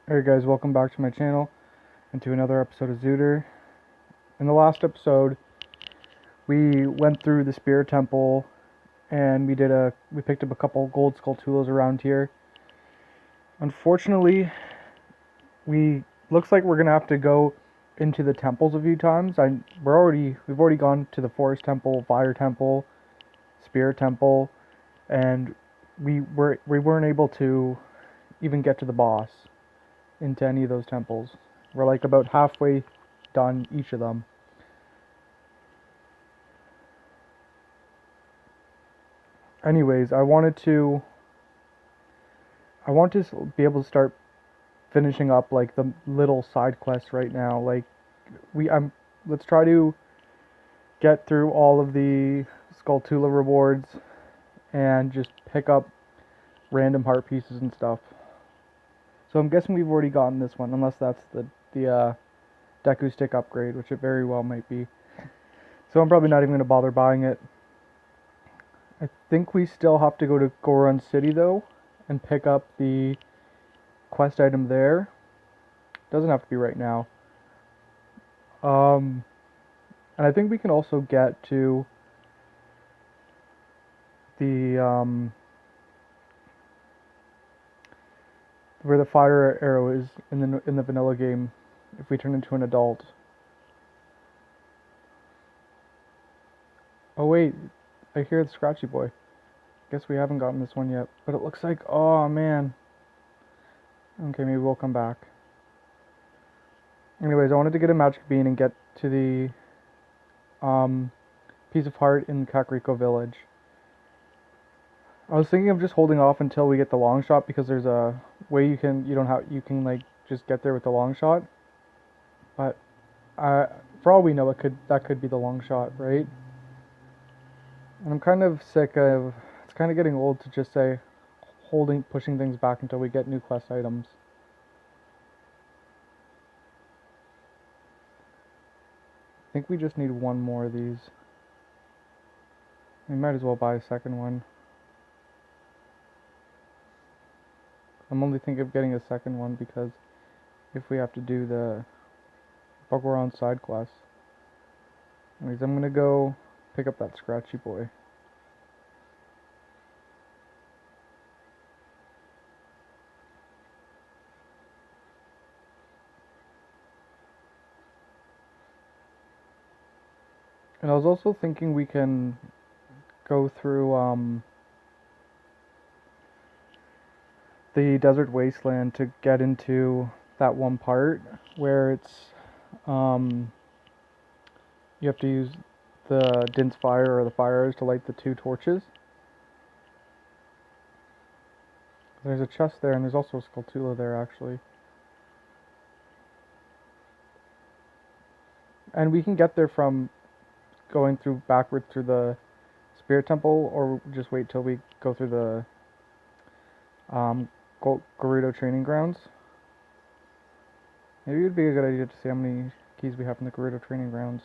Hey guys, welcome back to my channel and to another episode of Zooter. In the last episode, we went through the Spirit Temple and we picked up a couple gold Skulltulas around here. Unfortunately, we looks like we're gonna have to go into the temples a few times. We've already gone to the Forest Temple, Fire Temple, Spirit Temple, and we weren't able to even get to the boss into any of those temples. We're like about halfway done each of them. Anyways, I want to be able to start finishing up like the little side quests right now. Like we I'm let's try to get through all of the Skulltula rewards and just pick up random heart pieces and stuff. So I'm guessing we've already gotten this one, unless that's the Deku Stick upgrade, which it very well might be. So I'm probably not even gonna bother buying it. I think we still have to go to Goron City though and pick up the quest item there. Doesn't have to be right now. Um, and I think we can also get to the where the fire arrow is in the vanilla game if we turn into an adult. Oh wait, I hear the Scratchy Boy. Guess we haven't gotten this one yet, but it looks like, oh man. Okay, maybe we'll come back. Anyways, I wanted to get a magic bean and get to the piece of heart in Kakariko Village. I was thinking of just holding off until we get the long shot because there's a way you can like just get there with the long shot. But for all we know, that could be the long shot, right? And I'm kind of sick of it's kind of getting old to just say pushing things back until we get new quest items. I think we just need one more of these. We might as well buy a second one. I'm only thinking of getting a second one because if we have to do the Bogoron side quest. Anyways, I'm gonna go pick up that Scratchy Boy. And I was also thinking we can go through the desert wasteland to get into that one part where it's um, you have to use the Din's fire or the fires to light the two torches. There's a chest there, and there's also a Skulltula there actually. And we can get there from going through backwards through the Spirit Temple, or just wait till we go through the Gerudo training grounds. Maybe it would be a good idea to see how many keys we have in the Gerudo training grounds.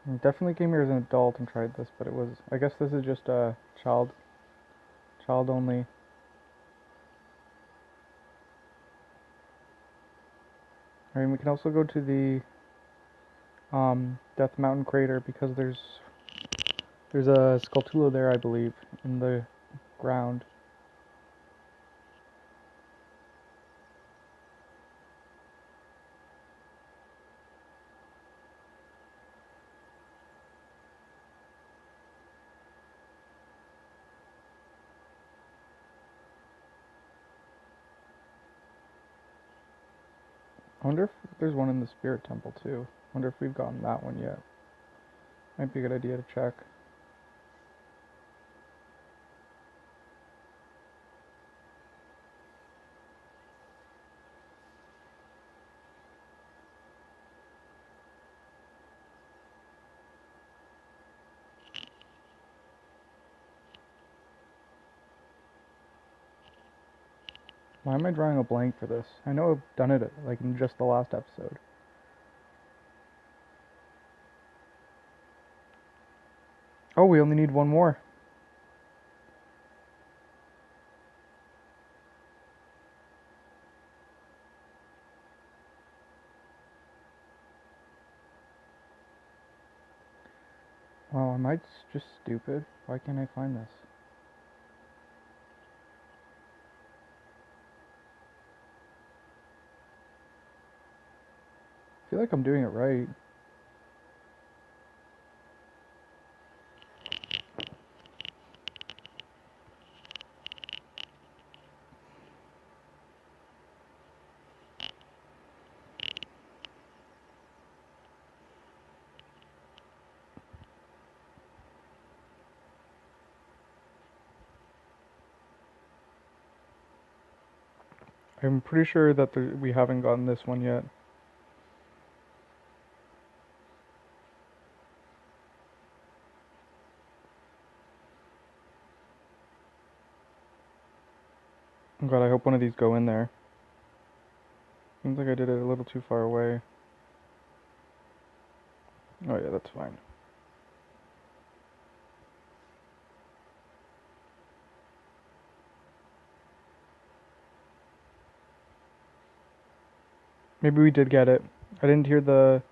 I definitely came here as an adult and tried this, but I guess this is just a child only. I mean, we can also go to the Death Mountain crater because there's a Skulltula there, I believe, in the ground. I wonder if there's one in the Spirit Temple too. I wonder if we've gotten that one yet. Might be a good idea to check. Why am I drawing a blank for this? I know I've done it like in just the last episode. Oh, we only need one more. Well, am I just stupid? Why can't I find this? I feel like I'm doing it right. I'm pretty sure that we haven't gotten this one yet. Oh god, I hope one of these go in there. Seems like I did it a little too far away. Oh yeah, that's fine. Maybe we did get it. I didn't hear the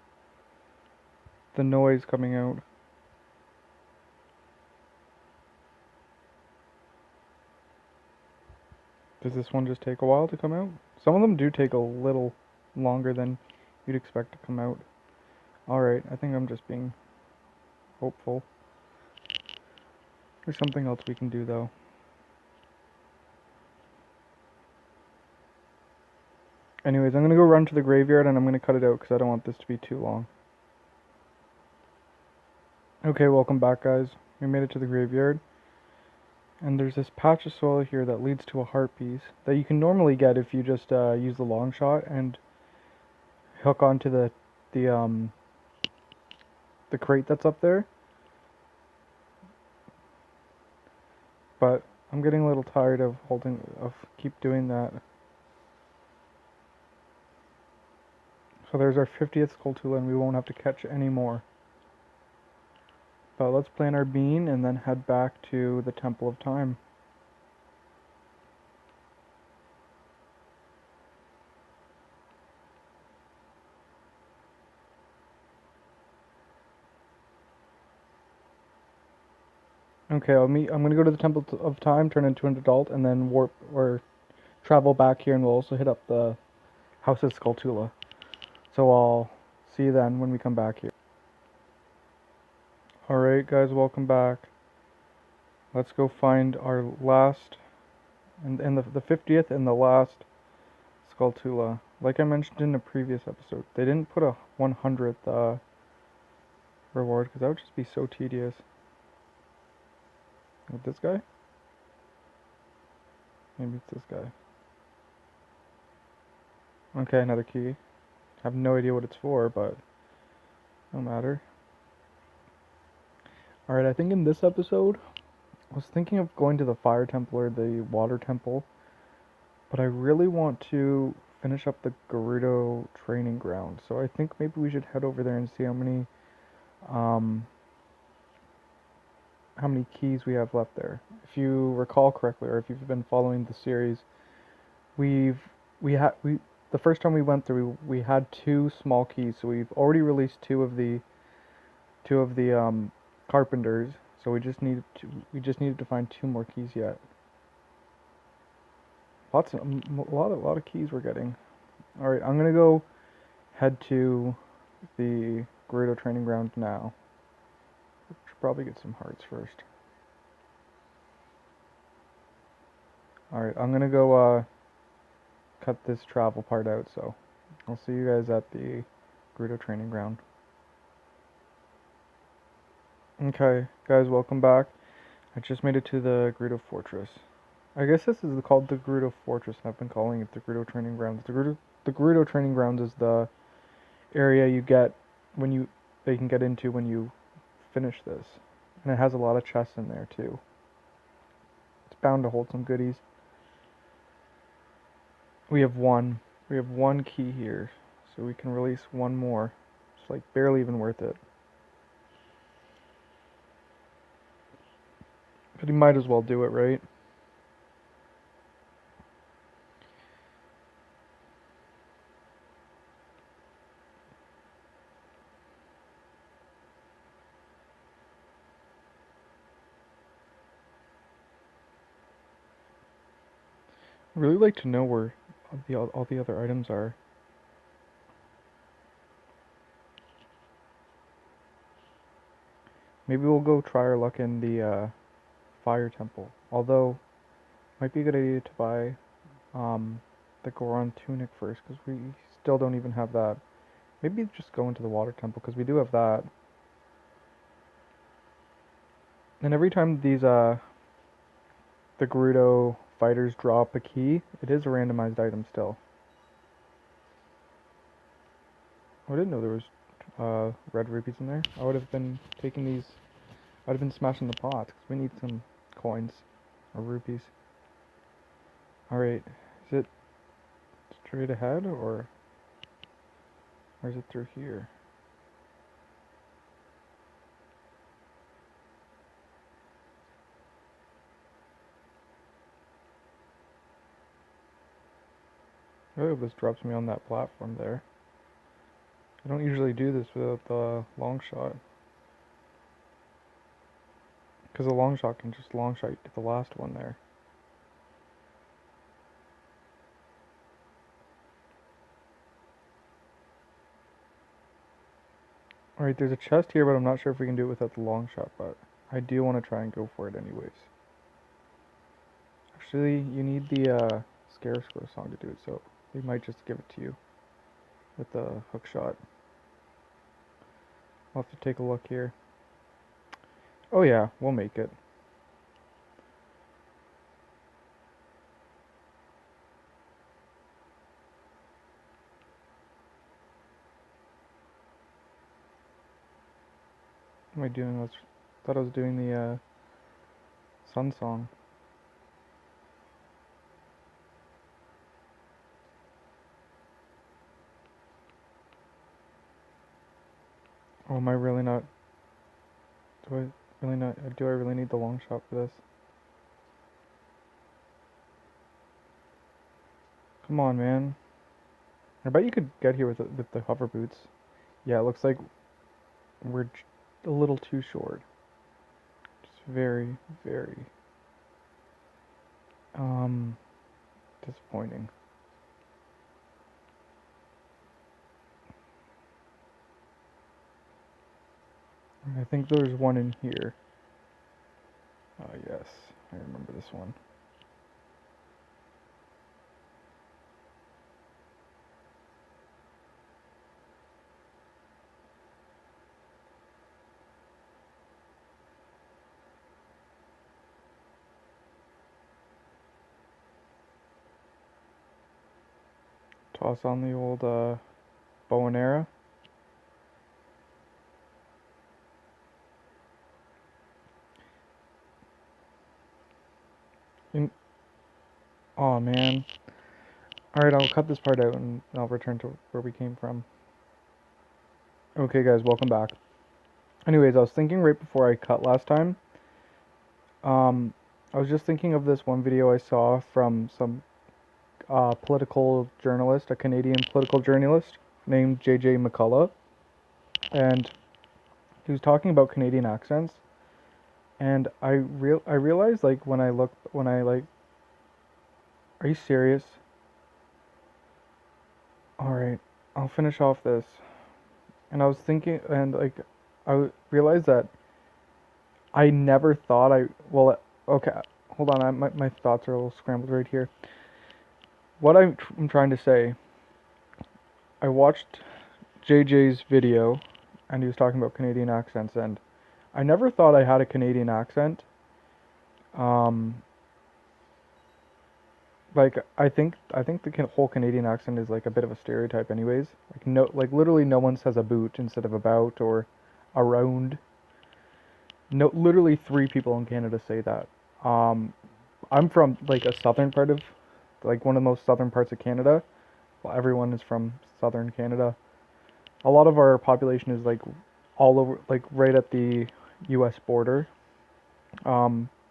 noise coming out. Does this one just take a while to come out? Some of them do take a little longer than you'd expect to come out. Alright, I think I'm just being hopeful. There's something else we can do though. Anyways, I'm gonna go run to the graveyard and I'm gonna cut it out because I don't want this to be too long. Okay, welcome back guys. We made it to the graveyard. And there's this patch of soil here that leads to a heart piece that you can normally get if you just use the long shot and hook onto the crate that's up there. But I'm getting a little tired of keep doing that. So there's our 50th Skulltula and we won't have to catch any more. But let's plant our bean and then head back to the Temple of Time. Okay, I'm gonna go to the Temple of Time, turn into an adult, and then warp or travel back here, and we'll also hit up the House of Skulltula. So I'll see you then when we come back here. Alright guys, welcome back. Let's go find our last, and the 50th and the last Skulltula. Like I mentioned in a previous episode, they didn't put a 100th reward, because that would just be so tedious. With this guy? Maybe it's this guy. Okay, another key. I have no idea what it's for, but no matter. Alright, I think in this episode, I was thinking of going to the Fire Temple or the Water Temple, but I really want to finish up the Gerudo training ground. So I think maybe we should head over there and see how many keys we have left there. If you recall correctly, or if you've been following the series, we the first time we went through, we had 2 small keys. So we've already released two of the carpenters. So we just needed to find 2 more keys yet. A lot of keys we're getting. All right, I'm gonna go head to the Gerudo training ground now. Should probably get some hearts first. All right, I'm gonna go cut this travel part out. So I'll see you guys at the Gerudo training ground. Okay, guys, welcome back. I just made it to the Gerudo Fortress. I guess this is called the Gerudo Fortress, and I've been calling it the Gerudo Training Grounds. The Gerudo Training Grounds is the area you get they can get into when you finish this, and it has a lot of chests in there too. It's bound to hold some goodies. We have one key here, so we can release one more. It's like barely even worth it. But he might as well do it, right? I'd really like to know where all the other items are. Maybe we'll go try our luck in the fire temple. Although, might be a good idea to buy the Goron Tunic first, because we still don't even have that. Maybe just go into the water temple, because we do have that. And every time these the Gerudo fighters drop a key, it is a randomized item still. Oh, I didn't know there was red rupees in there. I would have been taking these. I'd have been smashing the pots, because we need some coins or rupees. Alright, is it straight ahead, or is it through here? I really hope this drops me on that platform there. I don't usually do this without the long shot, because the long shot can just long shot you to the last one there. Alright, there's a chest here, but I'm not sure if we can do it without the long shot, but I do want to try and go for it anyways. Actually, you need the Scarecrow song to do it, so they might just give it to you with the hook shot. I'll have to take a look here. Oh yeah, we'll make it. What am I doing? I thought I was doing the sun song. Oh, am I really not? Do I really not? Do I really need the long shot for this? Come on, man. I bet you could get here with the hover boots. Yeah, it looks like we're a little too short. Just very, very disappointing. I think there's one in here. Yes, I remember this one. Toss on the old bow and arrow. Oh man. Alright, I'll cut this part out and I'll return to where we came from. Okay guys, welcome back. Anyways, I was thinking right before I cut last time, I was just thinking of this one video I saw from some political journalist, a Canadian political journalist named JJ McCullough, and he was talking about Canadian accents, and I realized, like, when I like, are you serious? Alright, I'll finish off this. And I was thinking, and like, realized that I never thought well, okay, hold on, my thoughts are a little scrambled right here. What I'm trying to say, I watched JJ's video, and he was talking about Canadian accents, and I never thought I had a Canadian accent. Like, I think the whole Canadian accent is like a bit of a stereotype, anyways. Like, no, like literally no one says about instead of about or around. No, literally 3 people in Canada say that. Um, I'm from like a southern part of, like one of the most southern parts of Canada. Well, everyone is from southern Canada. A lot of our population is like all over, like right at the U.S. border.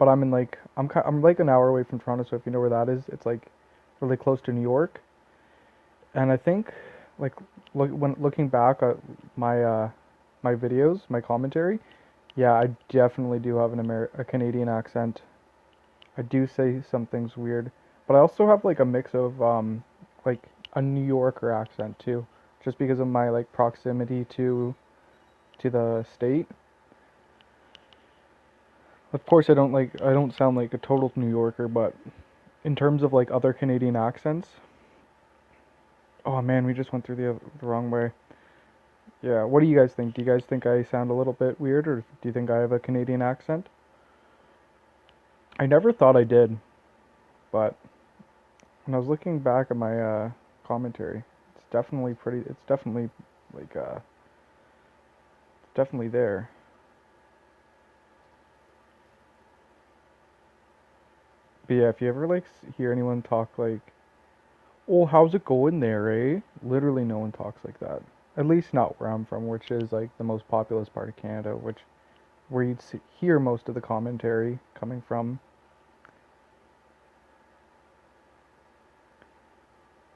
but I'm in like I'm like an hour away from Toronto, so if you know where that is, it's like really close to New York. And I think like when looking back at my videos, my commentary, yeah, I definitely do have a Canadian accent. I do say some things weird, but I also have like a mix of like a New Yorker accent too, just because of my like proximity to the state. Of course, I don't sound like a total New Yorker, but in terms of like other Canadian accents, oh man, we just went through the wrong way. Yeah, what do you guys think? Do you guys think I sound a little bit weird, or do you think I have a Canadian accent? I never thought I did, but when I was looking back at my commentary, it's definitely pretty. It's definitely like it's definitely there. But yeah, if you ever like hear anyone talk like, "Oh, how's it going there, eh?" Literally, no one talks like that. At least not where I'm from, which is like the most populous part of Canada, which where you'd hear most of the commentary coming from.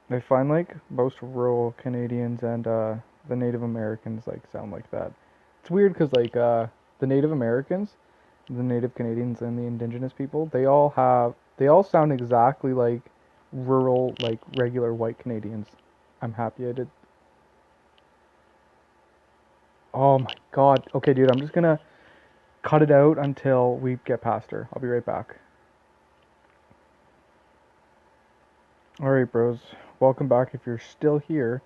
I find like most rural Canadians and the Native Americans like sound like that. It's weird because like the Native Americans, the Native Canadians, and the Indigenous people, they all sound exactly like rural like regular white Canadians. I'm happy I did. Oh my god. Okay, dude, I'm just gonna cut it out until we get past her. I'll be right back. All right, bros. Welcome back if you're still here.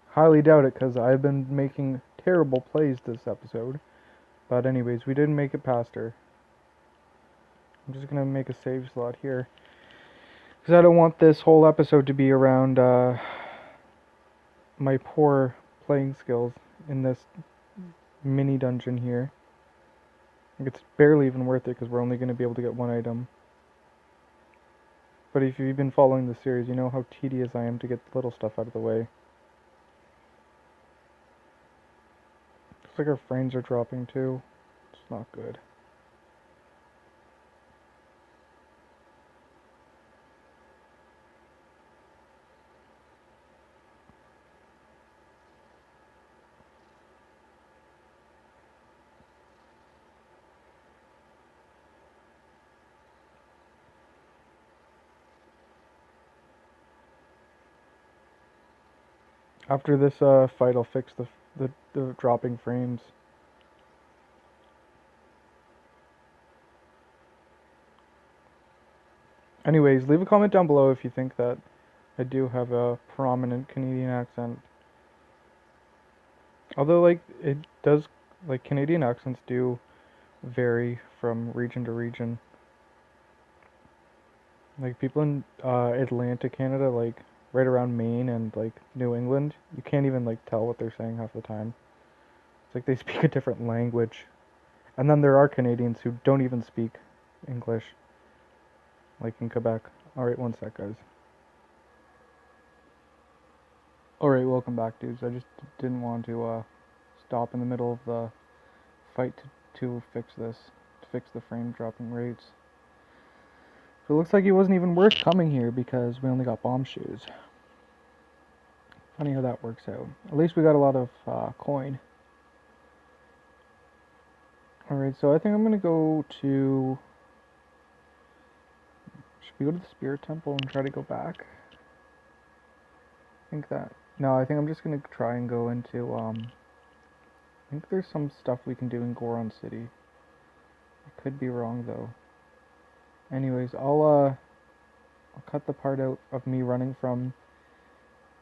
Highly doubt it because I've been making terrible plays this episode. But anyways, we didn't make it past her. I'm just gonna make a save slot here because I don't want this whole episode to be around my poor playing skills in this mini dungeon here. Like it's barely even worth it because we're only gonna be able to get one item. But if you've been following the series, you know how tedious I am to get the little stuff out of the way. Looks like our frames are dropping too. It's not good. After this fight, I'll fix the dropping frames. Anyways, leave a comment down below if you think that I do have a prominent Canadian accent. Although, like, it does, like, Canadian accents do vary from region to region. Like, people in Atlantic Canada, like, right around Maine and, like, New England, you can't even, like, tell what they're saying half the time. It's like they speak a different language. And then there are Canadians who don't even speak English, like in Quebec. Alright, one sec, guys. Alright, welcome back, dudes. I just didn't want to stop in the middle of the fight to fix this, to fix the frame dropping rates. So it looks like it wasn't even worth coming here because we only got bomb shoes. Funny how that works out. At least we got a lot of coin. Alright, so I think I'm gonna go to... Should we go to the Spirit Temple and try to go back? I think that... No, I think I'm just gonna try and go into, I think there's some stuff we can do in Goron City. I could be wrong, though. Anyways, I'll cut the part out of me running from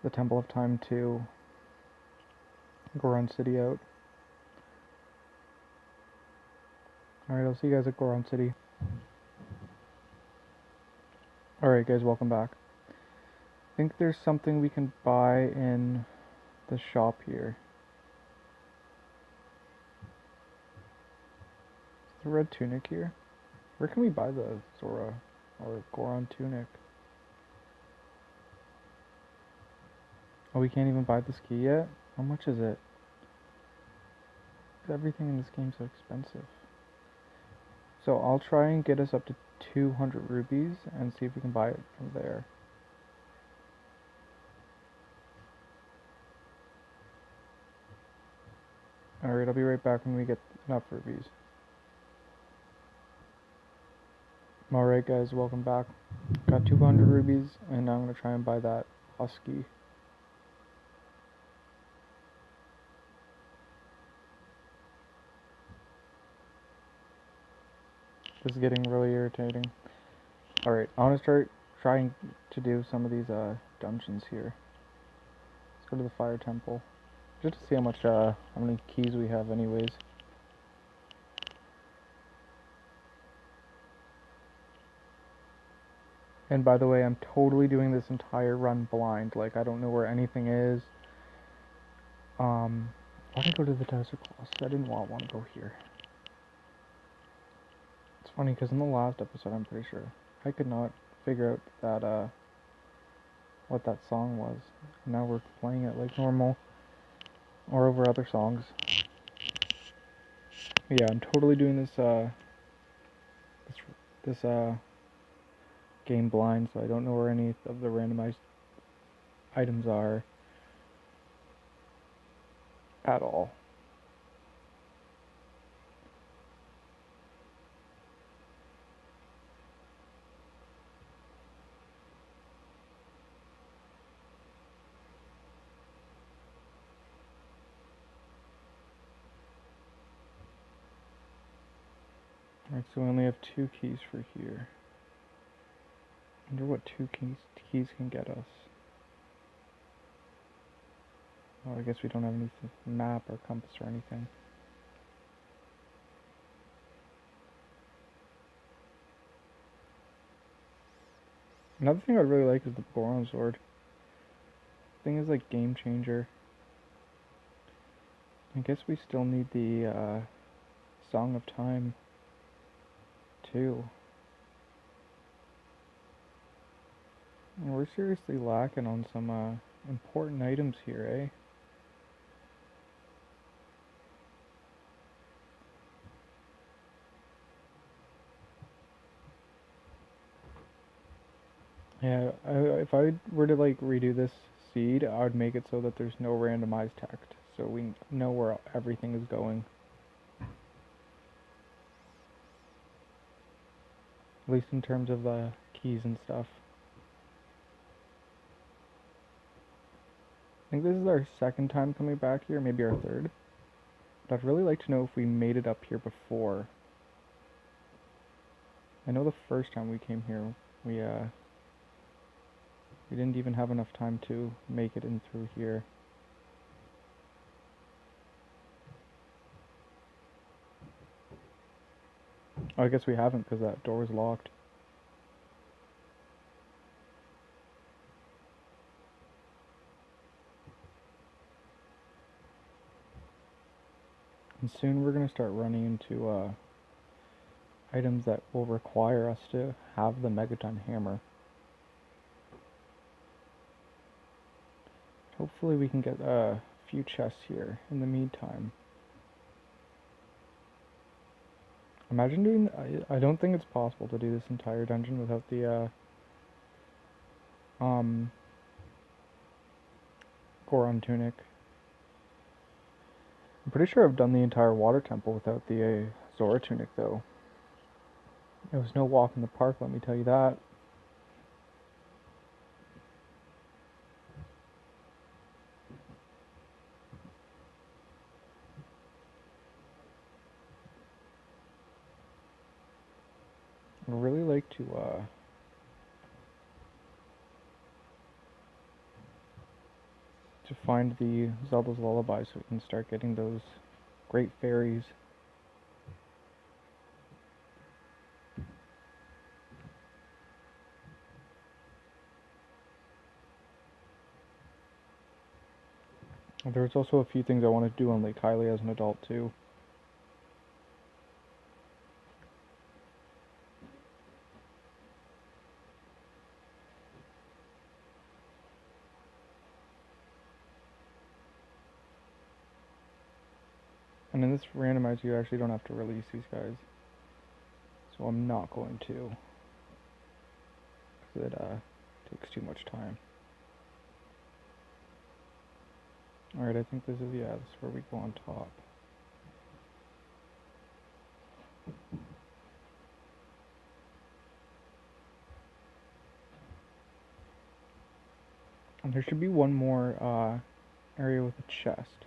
the Temple of Time to Goron City out. Alright, I'll see you guys at Goron City. Alright guys, welcome back. I think there's something we can buy in the shop here. Is the red tunic here? Where can we buy the Zora or Goron tunic? Oh, we can't even buy this key yet? How much is it? Everything in this game so expensive. So I'll try and get us up to 200 rupees and see if we can buy it from there. Alright, I'll be right back when we get enough rupees. Alright guys, welcome back. Got 200 rupees, and now I'm going to try and buy that husky. This is getting really irritating. Alright, I want to start trying to do some of these dungeons here. Let's go to the fire temple. Just to see how many keys we have anyways. And by the way, I'm totally doing this entire run blind. Like, I don't know where anything is. Why did I go to the desert class? I didn't want to go here. It's funny, because in the last episode, I'm pretty sure, I could not figure out that, what that song was. Now we're playing it like normal. Or over other songs. Yeah, I'm totally doing this game blind, so I don't know where any of the randomized items are at all. Alright, so we only have 2 keys for here. I wonder what 2 keys can get us. Oh, I guess we don't have any map or compass or anything. Another thing I'd really like is the Boron Sword. Thing is like game changer. I guess we still need the Song of Time too. And we're seriously lacking on some important items here, eh? Yeah, if I were to like redo this seed, I would make it so that there's no randomized text, so we know where everything is going. At least in terms of the keys and stuff. I think this is our 2nd time coming back here, maybe our 3rd. But I'd really like to know if we made it up here before. I know the first time we came here, we didn't even have enough time to make it in through here. Oh, I guess we haven't because that door was locked. And soon we're going to start running into items that will require us to have the Megaton Hammer. Hopefully we can get a few chests here in the meantime. Imagine doing... I don't think it's possible to do this entire dungeon without the Goron Tunic. I'm pretty sure I've done the entire water temple without the Zora Tunic though. It was no walk in the park, let me tell you that. I'd really like to find the Zelda's Lullaby so we can start getting those great fairies. There's also a few things I want to do on Lake Hylia as an adult too. And in this randomizer, you actually don't have to release these guys. So I'm not going to, because it takes too much time. Alright, I think this is, yeah, this is where we go on top. And there should be one more area with a chest.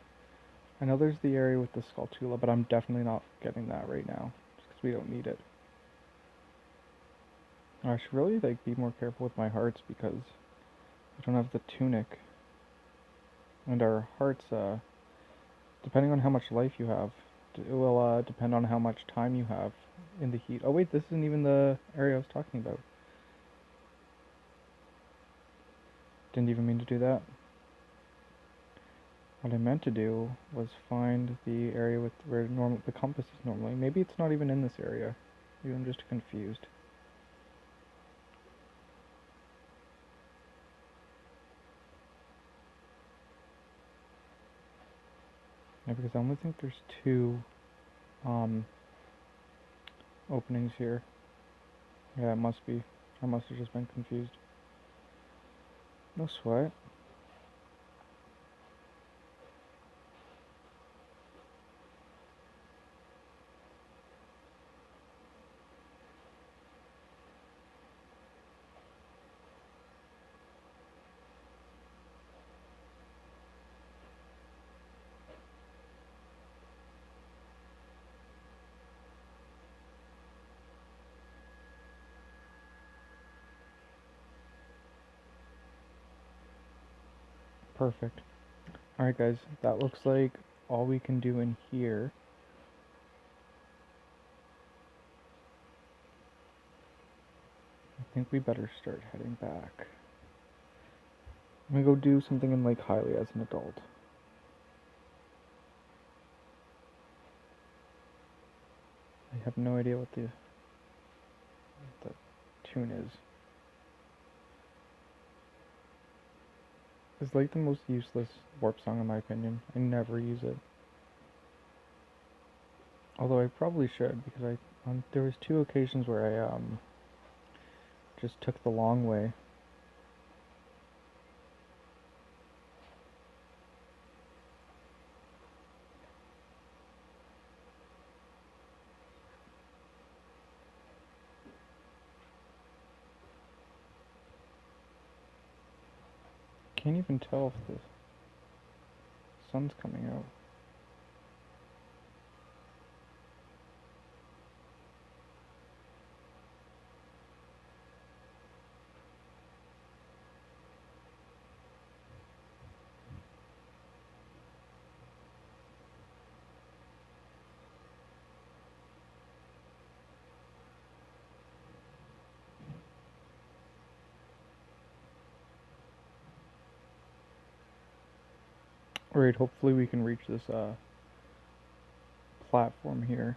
I know there's the area with the Skulltula, but I'm definitely not getting that right now, just because we don't need it. I should really be more careful with my hearts because I don't have the Tunic. And our hearts, depending on how much life you have, it will depend on how much time you have in the heat. Oh wait, this isn't even the area I was talking about. Didn't even mean to do that. What I meant to do was find the area with where the compass is normally. Maybe it's not even in this area. Maybe I'm just confused. Yeah, because I only think there's two openings here. Yeah, it must be. I must have just been confused. No sweat. Perfect. Alright guys, that looks like all we can do in here. I think we better start heading back. I'm gonna go do something in Lake Hylia as an adult. I have no idea what the tune is. It's like the most useless warp song in my opinion. I never use it. Although I probably should, because there was 2 occasions where I just took the long way. Can't even tell if the sun's coming out. Alright, hopefully we can reach this platform here.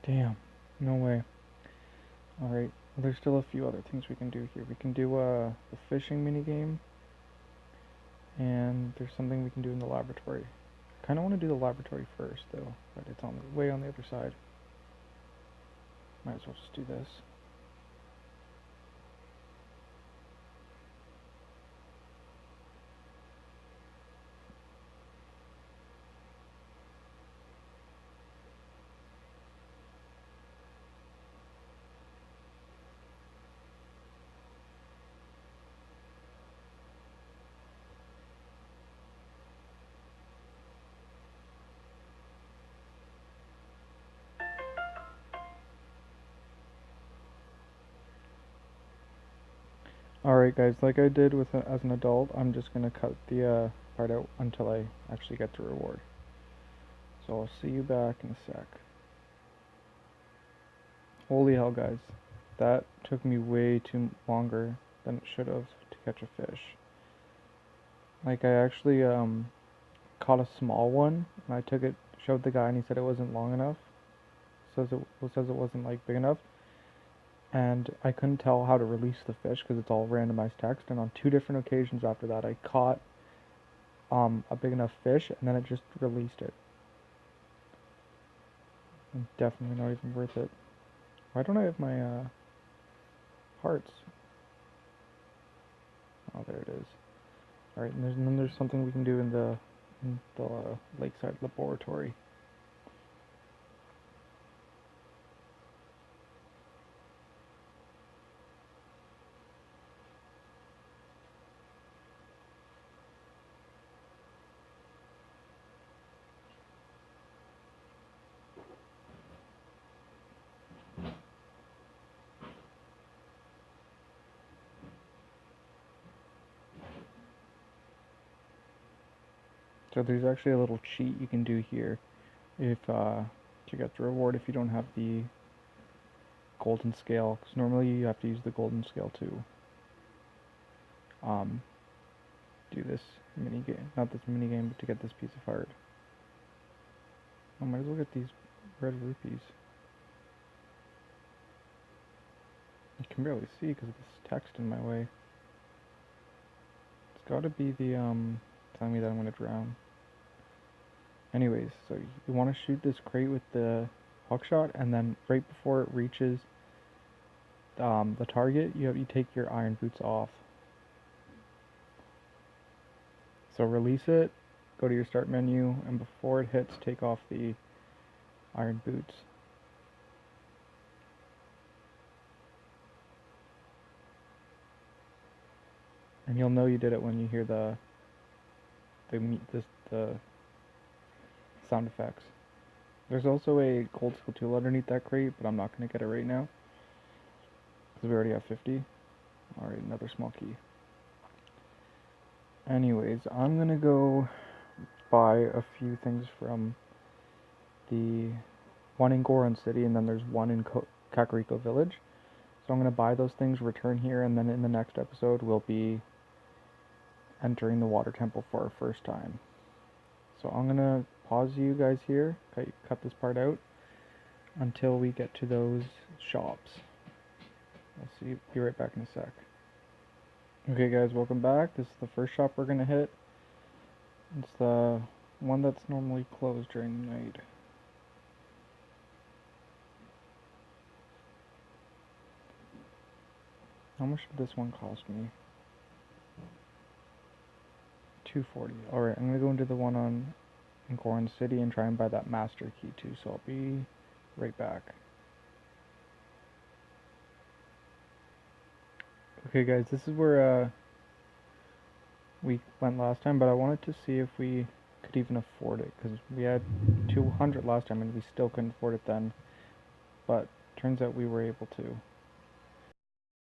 Damn, no way. Alright, well, there's still a few other things we can do here. We can do the fishing minigame, and there's something we can do in the laboratory. I kind of want to do the laboratory first, though, but it's way on the other side. Might as well just do this. Alright guys, like I did with as an adult, I'm just going to cut the part out until I actually get the reward. So I'll see you back in a sec. Holy hell, guys. That took me way too longer than it should have to catch a fish. Like, I actually caught a small one, and I took it, showed the guy, and he said it wasn't long enough. Says it wasn't like big enough, and I couldn't tell how to release the fish because it's all randomized text. And on 2 different occasions after that, I caught a big enough fish, and then it just released it. And definitely not even worth it. Why don't I have my hearts? Oh, there it is. All right, and then there's something we can do in the lakeside laboratory. So there's actually a little cheat you can do here if to get the reward if you don't have the golden scale, because normally you have to use the golden scale to um, do this mini game, not this mini game, but to get this piece of heart. I might as well get these red rupees. I can barely see because of this text in my way. It's got to be the telling me that I'm gonna drown. Anyways, so you want to shoot this crate with the hookshot, and then right before it reaches the target, you take your iron boots off. So release it, go to your start menu, and before it hits, take off the iron boots. And you'll know you did it when you hear the sound effects. There's also a gold skill tool underneath that crate, but I'm not going to get it right now because we already have 50. Alright, another small key. Anyways, I'm going to go buy a few things from the one in Goron City, and then there's one in Kakariko Village. So I'm going to buy those things, return here, and then in the next episode we'll be entering the water temple for our first time. So I'm going to pause you guys here, cut this part out, until we get to those shops. I'll be right back in a sec. Okay guys, welcome back. This is the first shop we're going to hit. It's the one that's normally closed during the night. How much did this one cost me? $240. Alright, I'm going to go into the one in Goron City and try and buy that master key too, so I'll be right back. Okay guys, this is where we went last time, but I wanted to see if we could even afford it, because we had 200 last time and we still couldn't afford it then, but turns out we were able to.